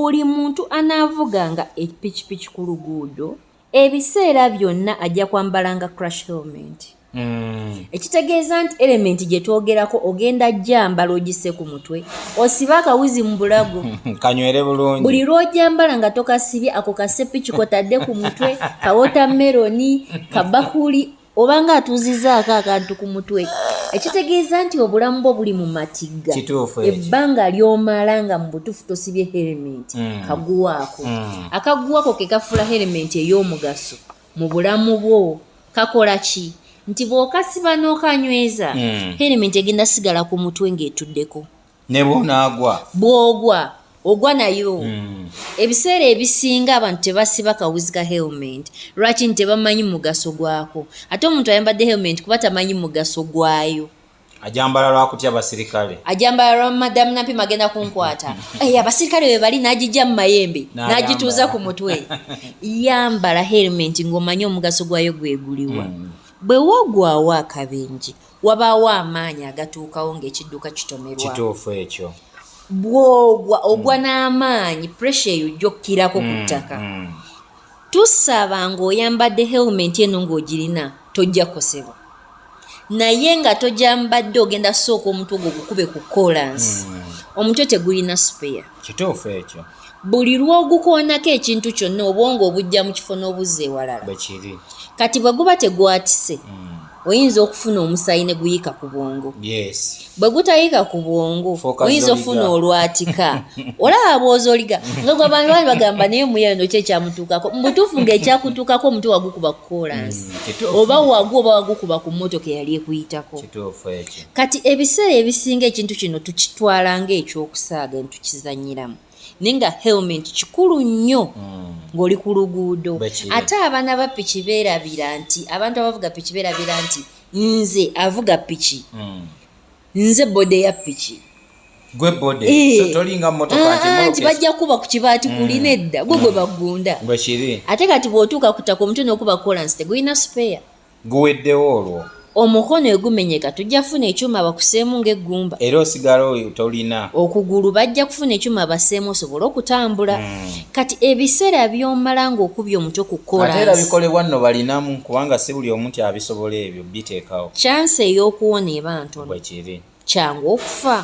buli muntu anaavuganga epikipiki ku luguudo ebiseera byonna ajja kwambalanga crash helmet. Ekitegeeza nti element gye twogerako ogenda gyambala ogisse ku mutwe osiba akawuzi mu bulago kanywere bulungi buli lw'ojambala nga tokasibye ako kasepiki kotadde ku mutwe ka watermeloni kabakuli obanga atuuzizaako akantu ku mutwe ekitegeeza nti obulamu bwo buli mu matigga ebbanga ly'omala nga mu butuufu tosibye helmet kaguwaako akaguwaako ke kafula helmet ey'omugaso mu bulamu bwo kakola ki nti bw'okasiba n'okanyweza helmet egenda sigala ku mutwe ng'etuddeko ne bw'onaagwa bw'ogwa ogwa nayo ebiseera ebisinga abantu tebasiba kawuzi ka helmet lwaki nti tebamanyi mugaso gwako ate omuntu ayambadde helmet kuba tamanyi mugaso gwayo ajambala lwakutya abasirikale ajambala lwa madamu Nampima agenda kunkwata abasirikale be bali n'agijja mu mayembe n'agituuza ku mutwe yambala helmet ng'omanyi omugaso gwayo gweguliwa bwe wogwawo akabenje wabaawo amaanyi agatuukawo ng'ekidduka kitomerwa kituufu ekyo bw'ogwa ogwa n'amaanyi pressure eyo gy'okkirako ku ttaka tusaba ng'oyambadde helmet eno ng'ogirina tojja kosebwa naye nga tojambadde ogenda sooka omutwe gwo gukube ku kolansi omutwe tegulina spare kituufu ekyo buli lw'ogukoonako ekintu kyonna obwongo obujja mu kifo n'obuzza ewalala bwekiri kati bwe guba tegwatise oyinza okufuna omusaayi ne guyika ku bwongo bwe gutayika ku bwongo oyinza ofuna olwatika olaba bwoza oliga nga gwe abantu bali bagamba naye omuyendo ki ekyamutuukako mu butuufu ng'ekyakutuukako omutwe wagukuba ku kolansi oba wagwa oba wagukuba ku mmotoka eyali ekuyitako kati ebiseera ebisinga ekintu kino tukitwala ng'ekyokusaaga ne tukizannyiramu naye nga helmet kikulu nnyo ng'oli ku luguudo ate abaana ba piki beerabira nti abantu abavuga piki beerabira nti nze avuga piki nze boda ya piki gwe bode so tolinga mmotoka nti bajja kuba ku kibaati kulina edda gwe bagunda ate kati bw'otuuka ku ttaka omutwe n'okuba kolansi tegulina spare guweddewo olwo omukono egumenyeka tujja kufuna ekyuma bakuseemu ng'eggumba era osigala oyo tolina okugulu bajja kufuna ekyuma baseemu osobole okutambula kati ebiseera by'omala ng'okubya omutwe ku kolansi ate era bikolebwa nno balinamu kubanga si buli omuntu abisobola ebyo biteekawo chance ey'okuwona eba ntono bwekiri kyangu okufa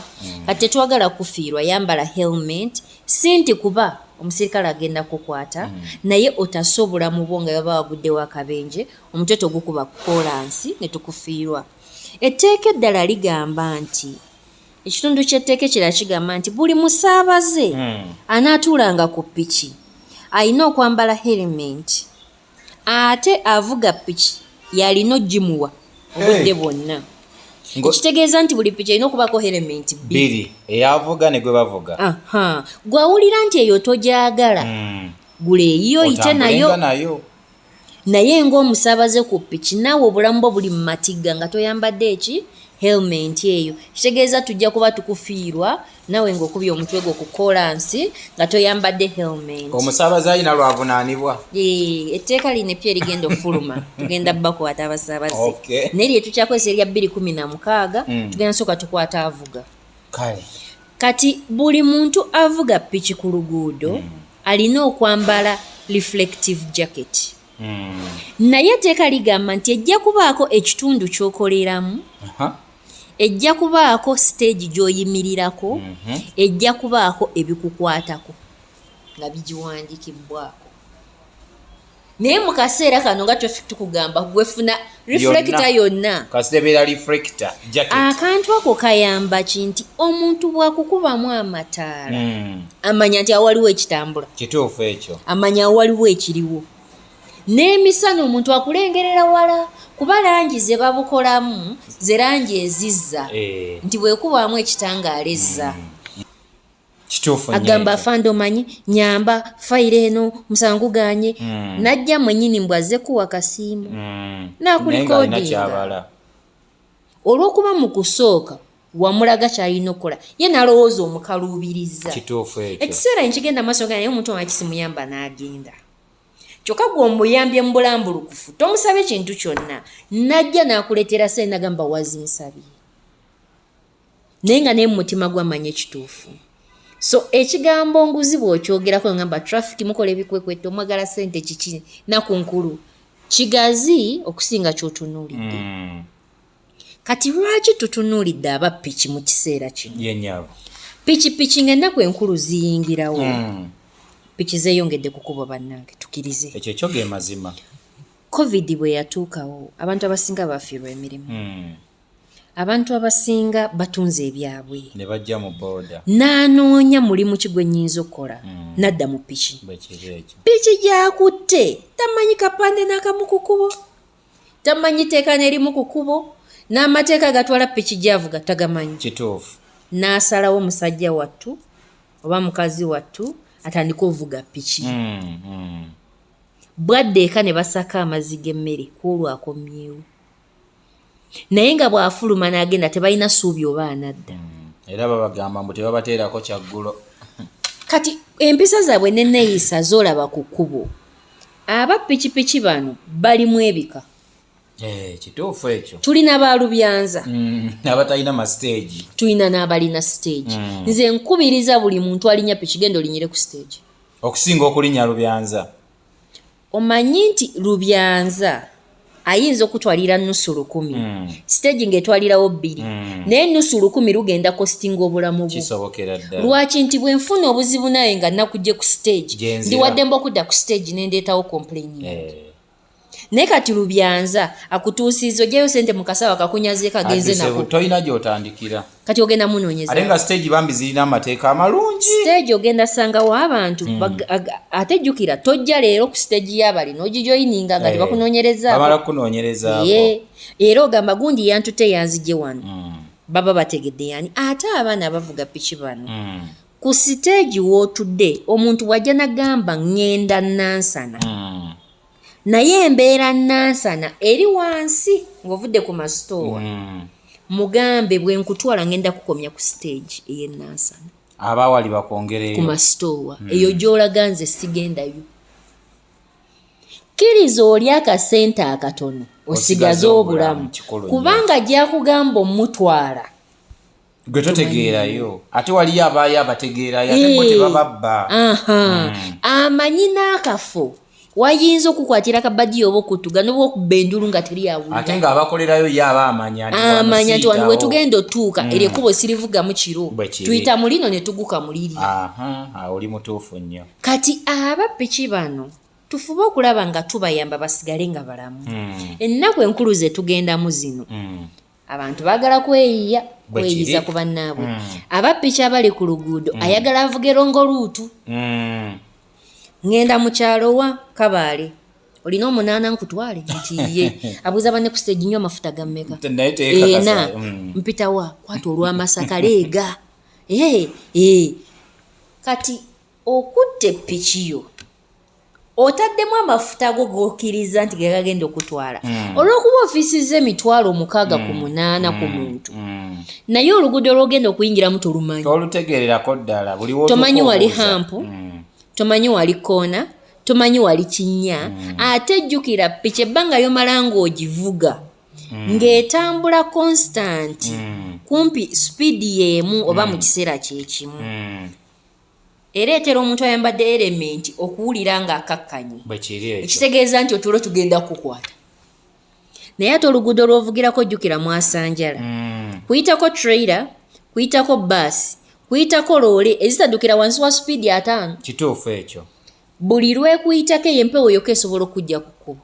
kati tetwagala kufiirwa yambala helmet si nti kuba omusirikale agenda kukwata naye otasobola mu bwo nga baba waguddewo akabenje omutwe togukuba ku kolansi ne tukufiirwa etteeka eddala ligamba nti ekitundu ky'etteeka ekirala kigamba nti buli musaabaze anaatuulanga ku piki alina okwambala helmet ate avuga piki yalina ogimuwa obudde bwonna ekitegeeza nti buli piki erina okubako helmet bbiri eyavuga ne gwe bavuga gwawulira nti eyo togyagala gula eyiyo oyite nayo naye ng'omusaabaze ku piki naawe obulamu bwo buli mu matigga nga toyambadde eki helmet eyo kitegeeza tujja kuba tukufiirwa nawe ng'okubya omutwe gwo ku kolansi nga toyambadde helmet omusaabaze alina lwavunaanibwa etteeka lino epya erigenda ofuluma tugenda bakwata abasaabaze naye lye tukyakozesa erya 2016 tugenda sooka tukwata avuga kati buli muntu avuga piki ku luguudo alina okwambala reflective jacket naye etteeka ligamba nti ejja kubaako ekitundu ky'okoleramu ejja kubaako stage gy'oyimirirako ejja kubaako ebikukwatako nga bigiwandiikibbwako naye mu kaseera kano nga tukugamba gwefuna reflector yonna akantu ako kayamba ki nti omuntu bwakukubamu amataala amanya nti awaliwo ekitambula kituufu ekyo amanya awaliwo ekiriwo n'emisana omuntu akulengerera wala kuba langi ze babukolamu ze langi ezizza nti bwekubamu ekitangaala ezza agamba afande omanyi nyamba fayiro eno musango ganye najja mwenyini mbwazze kuwa kasiimu nakulikodinga olw'okuba mu kusooka wamulaga kyalina okukola ye nalowooza omukaluubiriza ekiseera nkigenda maaso naye omuntu omala kisimuyamba n'agenda kyokka gwe omuyambye mu bulambulukufu tomusaba ekintu kyonna najja n'akuleetera sente nagamba wazinsabye naye nga naye mu mutima gwamanya ekituufu So ekigambo nguzi bw'okyogerako ngamba traffic mukola ebikwekweto mwagala ssente kiki naku nkulu kigazi okusinga ky'otunuulidde. Kati lwaki tutunuulidde abappiki mu kiseera kino? Yennyabo. Pikipiki ng'ennaku enkulu ziyingirawo. Piki zeeyongedde kukuba bannange tukirize. Ekyo kyo ge mazima. COVID bwe yatuukawo abantu abasinga bafiirwa emirimu. Abantu abasinga batunze ebyabwe. Ne bajja mu Boda. N'anoonya mulimu ki gwe nnyinza okukola. Nadda mu piki. Piki gy'akutte tamanyi kapande n'akamu ku kkubo. Tamanyi teeka n'erimu ku kkubo. N'amateeka gatwala piki gy'avuga tagamanyi. Kituufu. N'asalawo musajja wattu oba mukazi wattu atandika ovuga piki. Bwadde eka ne basaka amazzi g'emmere kwolwo akomyewo. Naye nga bw'afuluma n'agenda tebalina ssuubi oba anadda. Era babagamba mbu tebabateerako kyaggulo. Kati empisa zaabwe n'enneeyisa z'olaba ku kkubo. Aba pikipiki bano balimu ebika. Kituufu ekyo. Tulina baalubyanza. Abatalina masiteegi. Tulina n'abalina siteegi. Nze nkubiriza buli muntu alinnya piki genda olinyire ku siteegi. Okusinga okulinnya lubyanza. Omanyi nti lubyanza ayinza okutwalira nnusu 100. Siteegi ng'etwalirawo 2. Naye nnusu 100 lugenda kostinga obulamu bwo. Kisobokera ddala. Lwaki nti bwe nfuna obuzibu naye nga nnakujje ku siteegi. Ndi wadde mbokudda ku siteegi ne ndeetawo complaining. Naye kati lubyanza akutuusiza ojjayo ssente mu kasawo kakunyaze kagenze nako. Toyina gy'otandikira. Kati ogenda munoonyeza. Ate nga siteegi bambi zirina amateeka amalungi. Siteegi ogenda sangawo abantu. Ate jjukira tojja leero ku siteegi y'abali n'ogijoyininga nga tebakunoonyerezaako. Bamala kunoonyerezaako. Era ogamba gundi yantute yanzigye wano. Baba bategedde yani. Ate abaana abavuga piki bano. Ku siteegi w'otudde omuntu wajja nagamba ngenda Nansana. Naye embeera Nansana eri wansi ng'ovudde ku masitoowa. Mugambe bwe nkutwala ngenda kukomya ku siteegi ey'e Nansana. Abawali bakwongereyo. Ku masitoowa. Eyo gy'olaga nze sigendayo. Kkiriza oli akasente akatono osigaze obulamu. Kubanga gy'akugamba omutwala. Gwe totegeerayo. Ate waliyo abaayo abategeerayo ate bo tebababba. Amanyi n'akafo. Wayinza okukwatira akabadiyo oba okutuga n'oba okubba endulu nga teri awulira. Ate ng'abakolerayo ye aba amanya nti wano we tugenda otuuka eryo ekkubo sirivugamu kiro. Tuyita mu lino ne tuguka mu liri. Oli mutuufu nnyo. Kati abapiki bano tufube okulaba nga tubayamba basigale nga balamu. Ennaku enkulu ze tugendamu zino. Abantu baagala kweyiza ku bannaabwe. Abapiki abali ku luguudo ayagala avuge rongoluutu. Ngenda mu kyalo wa Kabaale. Olina 8 nkutwale nti ye. Abuuza banne ku stage nnyo amafuta gammeka. Mpita wa kwata olw'Amasaka leega. Kati okutte piki yo. Otaddemu amafuta go g'okkiriza nti gagenda okutwala. Olw'okuba ofiisi z'emitwalo 68 ku muntu. Naye oluguudo lw'ogenda okuyingiramu tolumanyi. Tolutegeererako ddala. Tomanyi wali hampu. Tomanyi wali koona, tomanyi wali kinnya, ate jjukira piki ebbanga yomala ng'ogivuga ng'etambula constant kumpi speed y'emu oba mu kiseera kyekimu. Ereetera omuntu ayambadde element okuwulira ng'akakkanye. Ekitegeeza nti otulo tugenda kukwata. Naye ate oluguudo lw'ovugirako jjukira mwasanjala. Kuyitako trailer, kuyitako bus, kuyitako loole ezitaddukira wansi wa speed 5. Kituufu ekyo. Buli lwekuyitako empewo yokka esobola okujja ku kkubo.